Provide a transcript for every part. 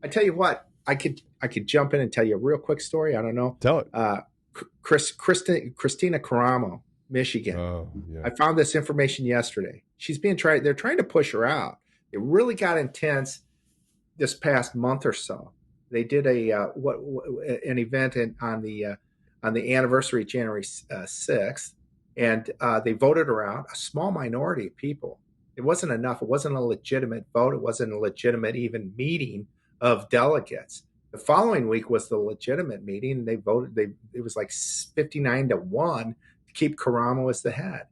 I tell you what, I could jump in and tell you a real quick story. I don't know. Tell it. KRISTINA KARAMO, Michigan. Oh, yeah. I found this information yesterday. She's being tried. They're trying to push her out. It really got intense this past month or so. They did an event on the anniversary of January 6th, and they voted her out. A small minority of people. It wasn't enough. It wasn't a legitimate vote. It wasn't a legitimate even meeting of delegates. The following week was the legitimate meeting. They voted. It was like 59-1 to keep KARAMO as the head.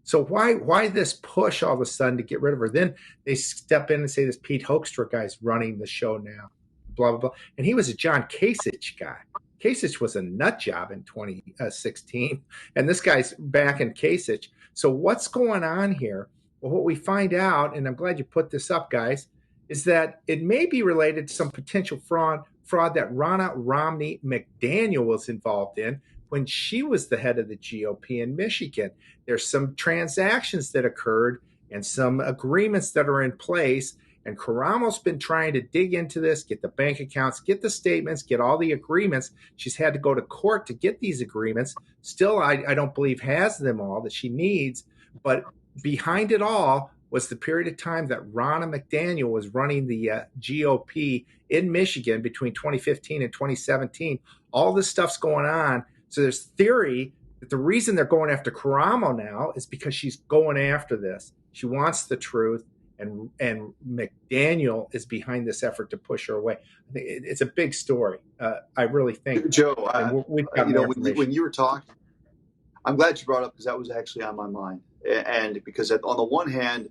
So why this push all of a sudden to get rid of her? Then they step in and say this Pete Hoekstra guy's running the show now, blah, blah, blah. And he was a John Kasich guy. Kasich was a nut job in 2016. And this guy's back in Kasich. So what's going on here? Well, what we find out, and I'm glad you put this up, guys, is that it may be related to some potential fraud that RONNA Romney McDaniel was involved in when she was the head of the GOP in Michigan. There's some transactions that occurred and some agreements that are in place. And KARAMO's been trying to dig into this, get the bank accounts, get the statements, get all the agreements. She's had to go to court to get these agreements. Still, I don't believe has them all that she needs. But behind it all was the period of time that RONNA McDaniel was running the GOP in Michigan between 2015 and 2017. All this stuff's going on. So there's theory that the reason they're going after KARAMO now is because she's going after this. She wants the truth, and McDaniel is behind this effort to push her away. I think it's a big story. I really think. Joe, when you were talking, I'm glad you brought it up because that was actually on my mind. And because on the one hand,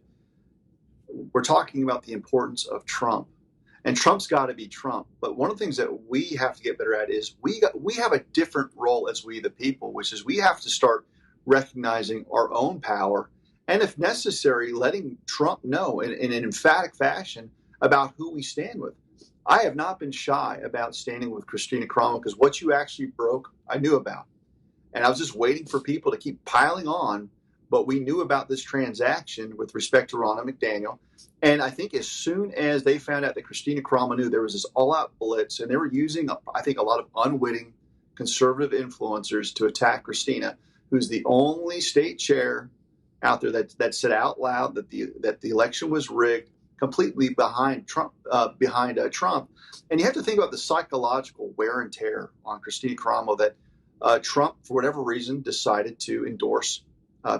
we're talking about the importance of Trump, and Trump's got to be Trump. But one of the things that we have to get better at is we have a different role as we the people, which is we have to start recognizing our own power, and if necessary, letting Trump know in an emphatic fashion about who we stand with. I have not been shy about standing with KRISTINA KARAMO because what you actually broke, I knew about. And I was just waiting for people to keep piling on. But we knew about this transaction with respect to RONNA McDaniel. And I think as soon as they found out that KRISTINA KARAMO knew, there was this all-out blitz, and they were using, I think, a lot of unwitting conservative influencers to attack KRISTINA, who's the only state chair out there that said out loud that the election was rigged, completely behind Trump. And you have to think about the psychological wear and tear on KRISTINA KARAMO that Trump, for whatever reason, decided to endorse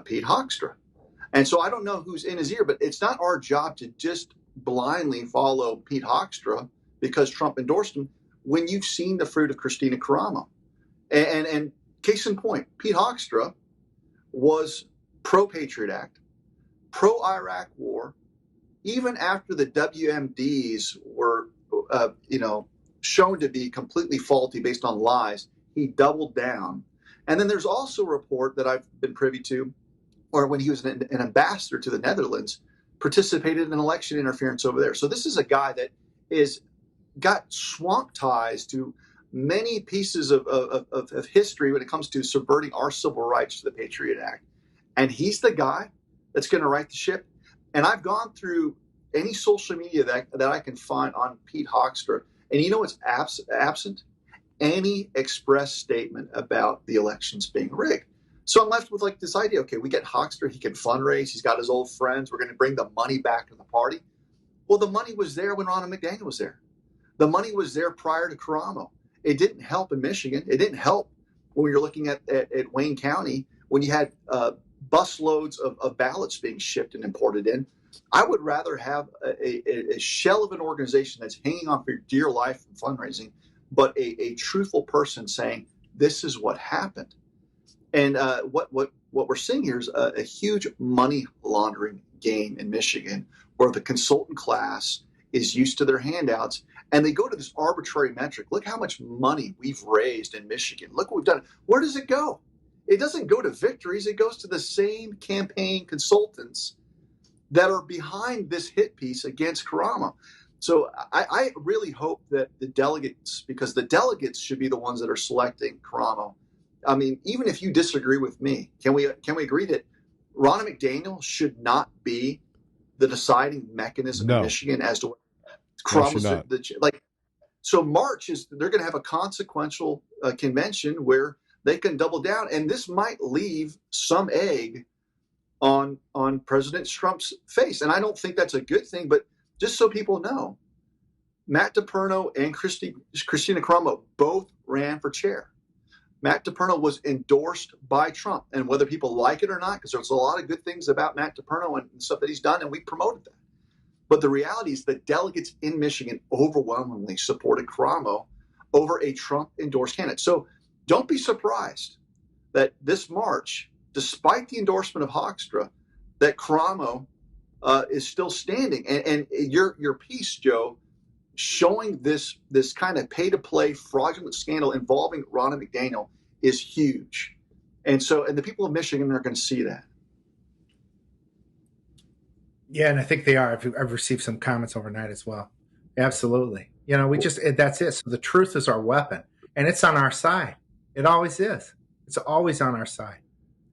Pete Hoekstra. And so I don't know who's in his ear, but it's not our job to just blindly follow Pete Hoekstra because Trump endorsed him when you've seen the fruit of KRISTINA KARAMO. And case in point, Pete Hoekstra was pro-Patriot Act, pro-Iraq War. Even after the WMDs were, shown to be completely faulty based on lies, he doubled down. And then there's also a report that I've been privy to, or when he was an ambassador to the Netherlands, participated in election interference over there. So this is a guy that got swamp ties to many pieces of history when it comes to subverting our civil rights to the Patriot Act. And he's the guy that's going to right the ship. And I've gone through any social media that I can find on Pete Hoekstra. And you know what's absent? Any express statement about the elections being rigged. So I'm left with like this idea, okay, we get Hoekstra, he can fundraise, he's got his old friends, we're going to bring the money back to the party. Well, the money was there when RONNA McDaniel was there. The money was there prior to KARAMO. It didn't help in Michigan. It didn't help when you're looking at Wayne County, when you had busloads of ballots being shipped and imported in. I would rather have a shell of an organization that's hanging on for dear life and fundraising, but a truthful person saying, this is what happened. And what we're seeing here is a huge money laundering game in Michigan, where the consultant class is used to their handouts, and they go to this arbitrary metric. Look how much money we've raised in Michigan. Look what we've done. Where does it go? It doesn't go to victories. It goes to the same campaign consultants that are behind this hit piece against KARAMO. So I really hope that the delegates, because the delegates should be the ones that are selecting KARAMO. I mean, even if you disagree with me, can we agree that RONNA McDaniel should not be the deciding mechanism in Michigan as to what KARAMO's like? So March they're going to have a consequential convention where they can double down, and this might leave some egg on President Trump's face. And I don't think that's a good thing, but just so people know, Matt DePerno and KRISTINA KARAMO both ran for chair. Matt DePerno was endorsed by Trump, and whether people like it or not, because there's a lot of good things about Matt DePerno and stuff that he's done, and we promoted that. But the reality is the delegates in Michigan overwhelmingly supported Karamo over a Trump-endorsed candidate. So don't be surprised that this March, despite the endorsement of Hoekstra, that Karamo is still standing. And your piece, Joe, showing this kind of pay-to-play fraudulent scandal involving Ronna McDaniel is huge. And the people of Michigan are going to see that. Yeah, and I think they are. I've received some comments overnight as well. Absolutely. That's it. So the truth is our weapon, and it's on our side. It always is. It's always on our side.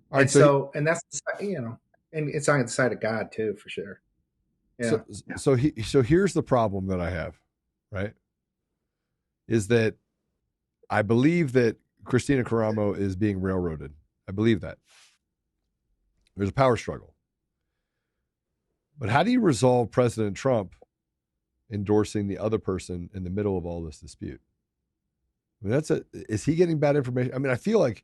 Right, and that's, and it's on the side of God too, for sure. Yeah. So here's the problem that I have, right? Is that I believe that KRISTINA KARAMO is being railroaded. I believe that. There's a power struggle. But how do you resolve President Trump endorsing the other person in the middle of all this dispute? I mean, is he getting bad information? I mean, I feel like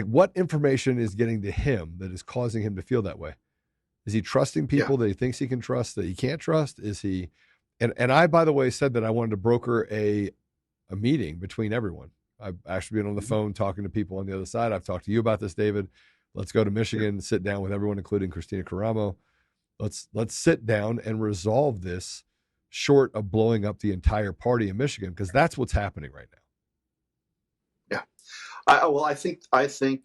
what information is getting to him that is causing him to feel that way? Is he trusting people that he thinks he can trust, that he can't trust? Is he, and I, by the way, said that I wanted to broker a meeting between everyone. I've actually been on the phone talking to people on the other side. I've talked to you about this, David. Let's go to Michigan, sit down with everyone, including KRISTINA KARAMO. Let's sit down and resolve this short of blowing up the entire party in Michigan, because that's what's happening right now. Yeah. I think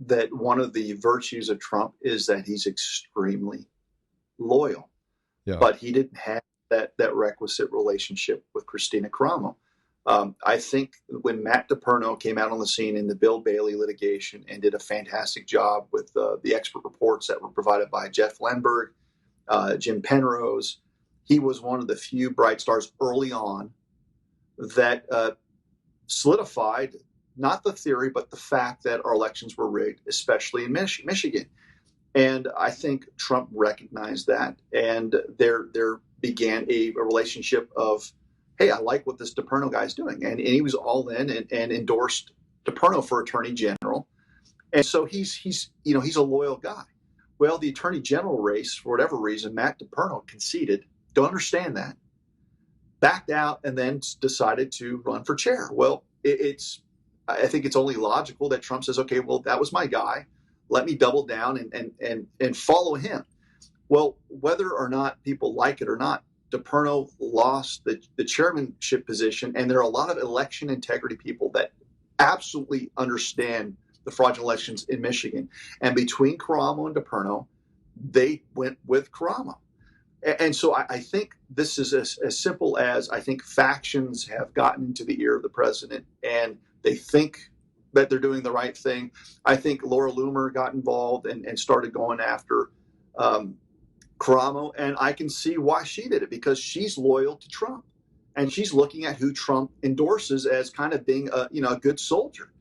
that one of the virtues of Trump is that he's extremely loyal. Yeah. But he didn't have that requisite relationship with KRISTINA KARAMO. I think when Matt DePerno came out on the scene in the Bill Bailey litigation and did a fantastic job with the expert reports that were provided by Jeff Lenberg, Jim Penrose, he was one of the few bright stars early on that solidified not the theory, but the fact that our elections were rigged, especially in Michigan. And I think Trump recognized that, and there began a relationship of, hey, I like what this DePerno guy's doing. And he was all in and endorsed DePerno for attorney general. And so he's a loyal guy. Well, the attorney general race, for whatever reason, Matt DePerno conceded, don't understand that, backed out, and then decided to run for chair. Well, I think it's only logical that Trump says, okay, well, that was my guy. Let me double down and follow him. Well, whether or not people like it or not, DePerno lost the chairmanship position, and there are a lot of election integrity people that absolutely understand the fraudulent elections in Michigan. And between Karamo and DePerno, they went with Karamo. And so I think this is as simple as, I think factions have gotten into the ear of the president, and they think that they're doing the right thing. I think Laura Loomer got involved and started going after Karamo, and I can see why she did it, because she's loyal to Trump, and she's looking at who Trump endorses as kind of being a good soldier.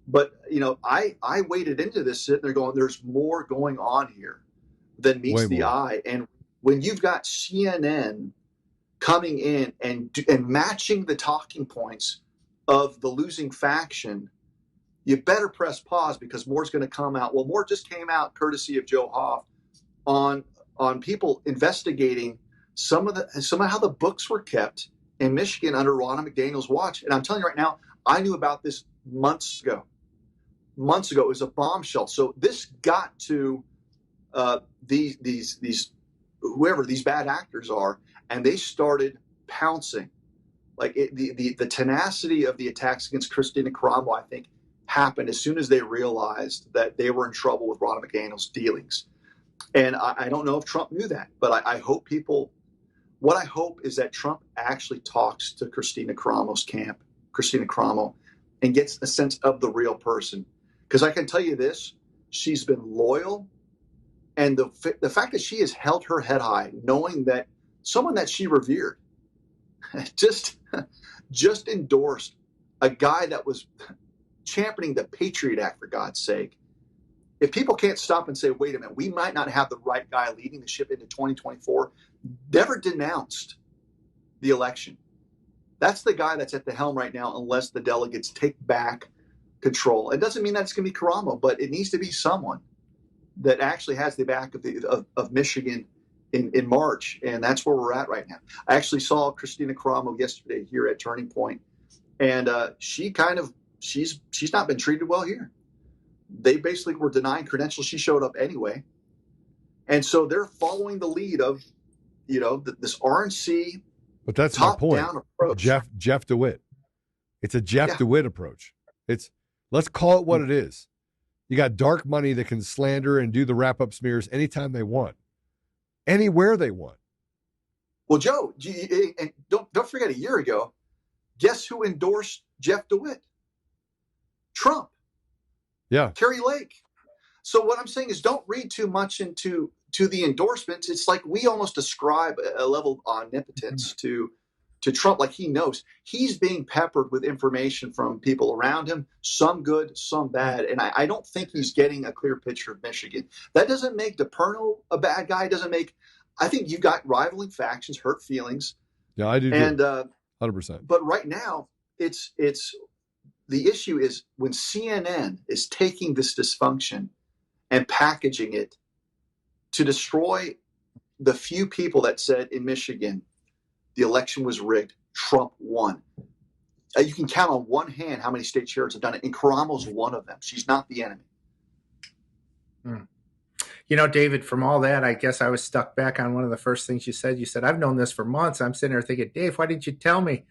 But I waded into this sitting there going, there's more going on here than meets the eye. And when you've got CNN coming in and matching the talking points of the losing faction, you better press pause, because more's going to come out. Well, more just came out courtesy of Joe Hoff on people investigating some of how the books were kept in Michigan under Ronna McDaniel's watch. And I'm telling you right now, I knew about this months ago. It was a bombshell. So this got to these whoever these bad actors are, and they started pouncing. Like the tenacity of the attacks against KRISTINA KARAMO, I think, happened as soon as they realized that they were in trouble with Ronna McDaniel's dealings. And I don't know if Trump knew that, but I hope what I hope is that Trump actually talks to KRISTINA KARAMO's camp, KRISTINA KARAMO, and gets a sense of the real person. Because I can tell you this, she's been loyal, and the fact that she has held her head high, knowing that someone that she revered just just endorsed a guy that was championing the Patriot Act, for God's sake. If people can't stop and say, wait a minute, we might not have the right guy leading the ship into 2024, never denounced the election. That's the guy that's at the helm right now, unless the delegates take back control. It doesn't mean that it's going to be Karamo, but it needs to be someone that actually has the back of Michigan in March, and that's where we're at right now. I actually saw KRISTINA Karamo yesterday here at Turning Point, and she's not been treated well here. They basically were denying credentials. She showed up anyway, and so they're following the lead of this RNC. But that's my point, approach. Jeff DeWitt. It's a Jeff DeWitt approach. Let's call it what it is. You got dark money that can slander and do the wrap-up smears anytime they want, anywhere they want. Well, Joe, and don't forget, a year ago, guess who endorsed Jeff DeWitt? Trump. Yeah. Kerry Lake. So what I'm saying is, don't read too much into the endorsements. It's like we almost ascribe a level of omnipotence to Trump, like he knows. He's being peppered with information from people around him, some good, some bad. And I don't think he's getting a clear picture of Michigan. That doesn't make DePerno a bad guy. I think you've got rivaling factions, hurt feelings. Yeah, I do. And 100%. But right now, it's the issue is when CNN is taking this dysfunction and packaging it to destroy the few people that said in Michigan the election was rigged, Trump won. You can count on one hand how many state chairs have done it, and Karamo's one of them. She's not the enemy. David, from all that, I guess I was stuck back on one of the first things you said. You said, I've known this for months. I'm sitting there thinking, Dave, why didn't you tell me?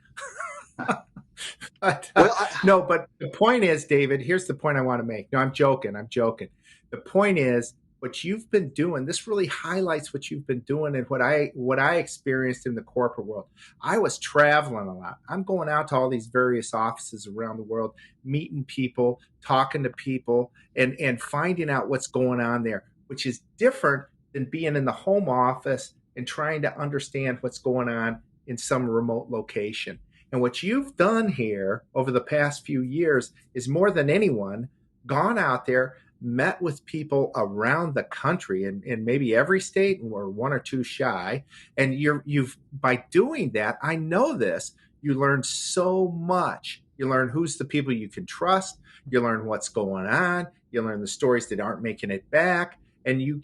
But the point is, David, here's the point I want to make. No, I'm joking. The point is, what you've been doing, this really highlights what you've been doing and what I experienced in the corporate world. I was traveling a lot. I'm going out to all these various offices around the world, meeting people, talking to people, and finding out what's going on there, which is different than being in the home office and trying to understand what's going on in some remote location. And what you've done here over the past few years is, more than anyone, gone out there, met with people around the country and maybe every state, or one or two shy. And you've by doing that, I know this, you learn so much. You learn who's the people you can trust. You learn what's going on. You learn the stories that aren't making it back. And you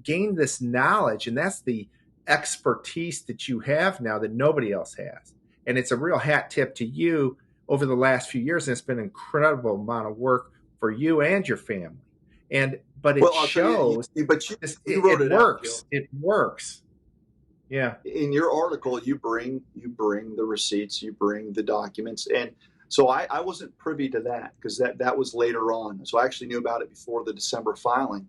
gain this knowledge, and that's the expertise that you have now that nobody else has. And it's a real hat tip to you over the last few years. And it's been an incredible amount of work for you and your family. But it shows. You wrote it works. Out, it works. Yeah. In your article, you bring the receipts, you bring the documents, and so I wasn't privy to that because that was later on. So I actually knew about it before the December filing.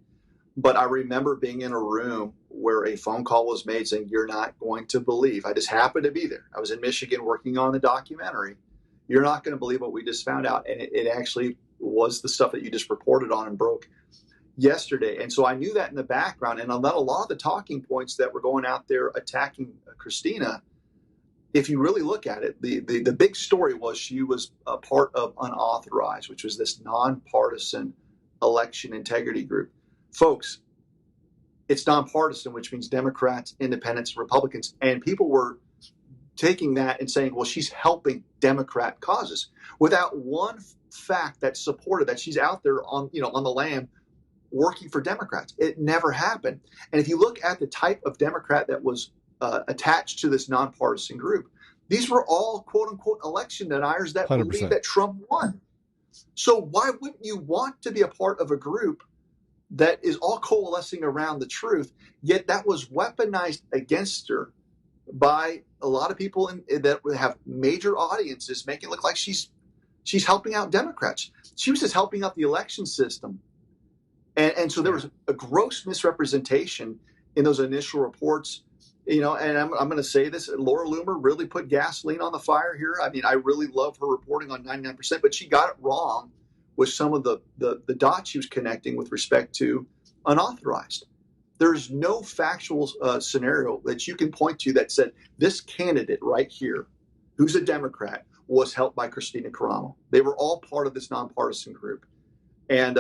But I remember being in a room where a phone call was made saying, "You're not going to believe." I just happened to be there. I was in Michigan working on the documentary. "You're not going to believe what we just found out," and it actually was the stuff that you just reported on and broke yesterday. And so I knew that in the background, and on that, a lot of the talking points that were going out there attacking KRISTINA, if you really look at it, the big story was she was a part of Unauthorized, which was this nonpartisan election integrity group. Folks, it's nonpartisan, which means Democrats, Independents, Republicans, and people were taking that and saying, well, she's helping Democrat causes, without one fact that supported that she's out there on the lam working for Democrats. It never happened. And if you look at the type of Democrat that was attached to this nonpartisan group, these were all quote unquote election deniers that 100%. believe that Trump won. So why wouldn't you want to be a part of a group that is all coalescing around the truth, yet that was weaponized against her by a lot of people that have major audiences, making it look like she's helping out Democrats. She was just helping out the election system. And so there was a gross misrepresentation in those initial reports, and I'm going to say this, Laura Loomer really put gasoline on the fire here. I mean, I really love her reporting on 99%, but she got it wrong with some of the dots she was connecting with respect to Unauthorized. There's no factual scenario that you can point to that said this candidate right here who's a Democrat, was helped by KRISTINA KARAMO. They were all part of this nonpartisan group. And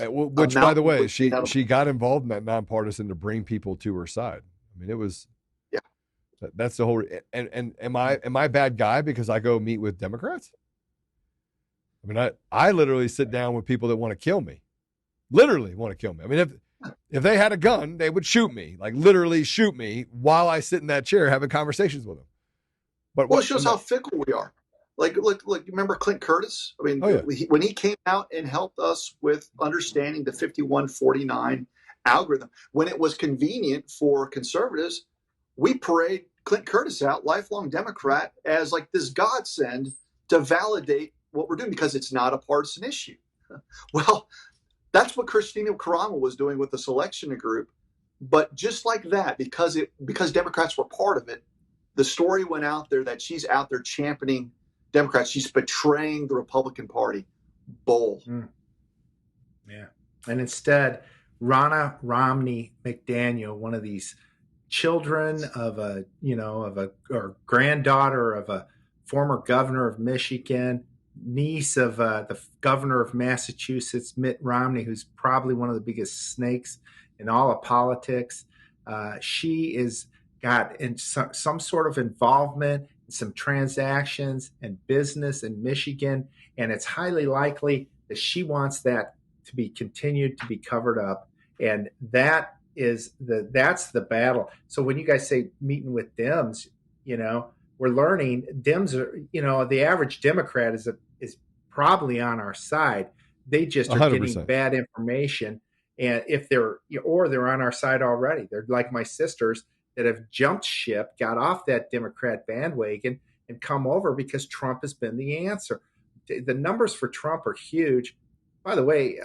which, by the way, she got involved in that nonpartisan to bring people to her side. I mean, it was, yeah. That's the whole. And am I a bad guy because I go meet with Democrats? I mean, I literally sit down with people that want to kill me. Literally want to kill me. I mean, if they had a gun, they would shoot me, like literally shoot me while I sit in that chair having conversations with them. But it shows how fickle we are. Like, look, remember Clint Curtis? I mean, when he came out and helped us with understanding the 51-49 algorithm, when it was convenient for conservatives, we parade Clint Curtis out, lifelong Democrat, as like this godsend to validate what we're doing because it's not a partisan issue. Well, that's what KRISTINA KARAMO was doing with the selection group. But just like that, because Democrats were part of it, the story went out there that she's out there championing Democrats. She's betraying the Republican Party. Bull. Yeah. And instead, RONNA Romney McDaniel, one of these children of or granddaughter of a former governor of Michigan, niece of the governor of Massachusetts, Mitt Romney, who's probably one of the biggest snakes in all of politics. She is got in some sort of involvement in some transactions and business in Michigan, and it's highly likely that she wants that to be continued to be covered up, and that's the battle. So when you guys say meeting with Dems, we're learning Dems are, the average Democrat is probably on our side. They just are 100%. Getting bad information, and if they're on our side already. They're like my sisters that have jumped ship, got off that Democrat bandwagon, and come over because Trump has been the answer. The numbers for Trump are huge. By the way,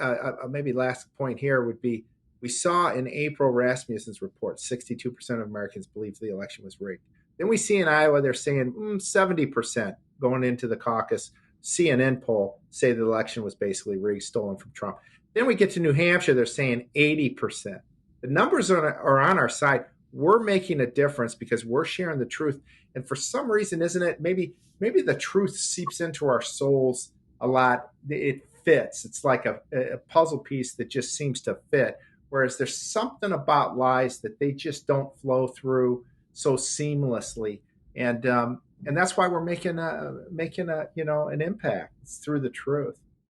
maybe last point here would be, we saw in April Rasmussen's report, 62% of Americans believe the election was rigged. Then we see in Iowa, they're saying 70% going into the caucus. CNN poll say the election was basically rigged, stolen from Trump. Then we get to New Hampshire, they're saying 80%. The numbers are on our side. We're making a difference because we're sharing the truth. And for some reason, isn't it? Maybe the truth seeps into our souls a lot. It fits. It's like a puzzle piece that just seems to fit. Whereas there's something about lies that they just don't flow through so seamlessly. And that's why we're making an impact. It's through the truth.